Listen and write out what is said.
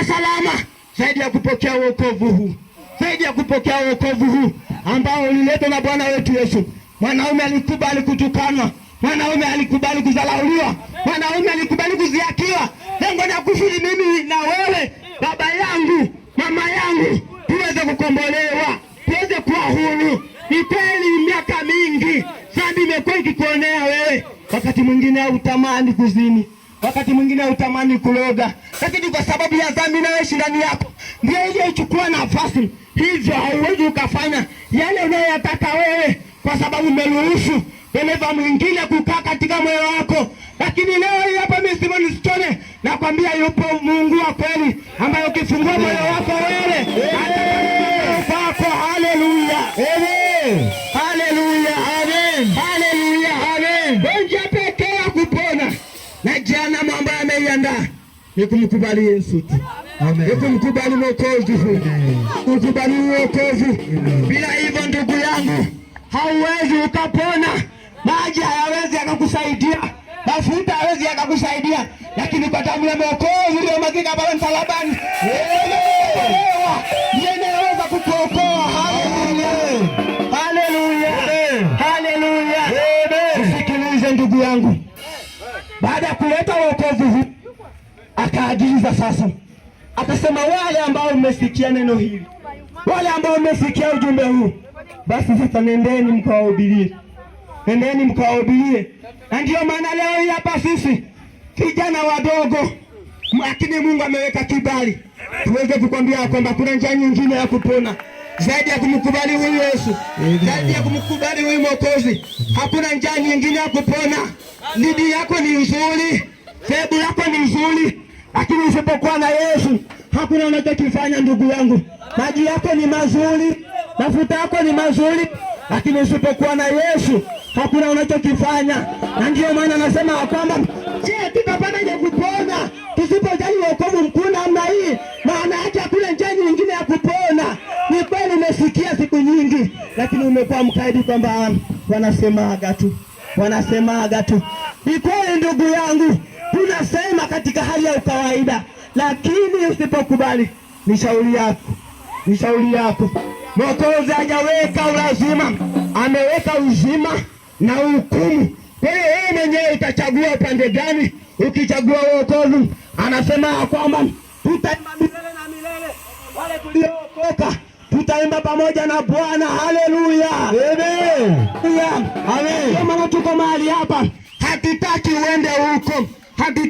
kuwa salama zaidi ya kupokea wokovu huu, zaidi ya kupokea wokovu huu ambao uliletwa na Bwana wetu Yesu. Mwanaume alikubali kutukanwa, mwanaume alikubali kudharauliwa, mwanaume alikubali kuziakiwa. Lengo ni kusudi mimi na wewe, baba yangu, mama yangu, tuweze kukombolewa, tuweze kuwa huru. Ni kweli miaka mingi dhambi imekuwa ikikuonea wewe, wakati mwingine hautamani kuzini, wakati mwingine hautamani kuloga, lakini kwa sababu ya dhambi inayoishi ndani yako ndio ile ichukua nafasi. Hivyo hauwezi ukafanya yale unayotaka wewe, kwa sababu umeruhusu dereva mwingine kukaa katika moyo wako. Lakini leo hii hapa mimi Simon Stone nakwambia yupo Mungu wa kweli ambaye ukifungua moyo wako wewe atako. Haleluya, amen, haleluya, amen, haleluya, amen. Njia pekee ya kupona na jehanamu ambayo ameiandaa ni kumkubali Yesu tu. Amen. Ni kumkubali Mwokozi, kumkubali wokovu. Bila hivyo ndugu yangu hauwezi ukapona. Maji hayawezi yakakusaidia, mafuta hayawezi yakakusaidia, lakini kwa damu ya Mwokozi iliyomwagika pale msalabani ndiyo inaweza kukuokoa. Haleluya, haleluya, haleluya. Sikilize ndugu yangu, baada ya kuleta wokovu huu akaagiza sasa, akasema wale ambao mmesikia neno hili, wale ambao mmesikia ujumbe huu, basi sasa nendeni mkawahubirie, nendeni mkawahubirie. Na ndio maana leo hii hapa sisi vijana wadogo, lakini Mungu ameweka kibali tuweze kukwambia kwamba kuna njia nyingine ya kupona zaidi ya kumkubali huyu Yesu, zaidi ya kumkubali huyu Mwokozi. Hakuna njia nyingine ya kupona. Dini yako ni nzuri, dhehebu yako ni nzuri, lakini usipokuwa na Yesu hakuna unachokifanya ndugu yangu. Maji yako ni mazuri, mafuta yako ni mazuri, lakini usipokuwa na Yesu hakuna unachokifanya. Na ndio maana nasema kwamba je, tutapataje kupona tusipojali wokovu mkuu namna hii? Maana yake hakuna njia nyingine ya kupona. Ni kweli umesikia siku nyingi, lakini umekuwa mkaidi kwamba wanasemaga tu, wanasemaga tu. Ni kweli ndugu yangu, tunasema katika hali ya kawaida, lakini usipokubali ni shauri yako, ni shauri yako. Mwokozi hajaweka ulazima, ameweka uzima na hukumu. Kwa hiyo wewe mwenyewe utachagua upande gani. Ukichagua wokovu, anasema kwamba tutaimba milele na milele, wale tuliookoka tutaimba pamoja na Bwana. Haleluya, amen, amen. Kama tuko mahali hapa, hatutaki uende huko, hatutaki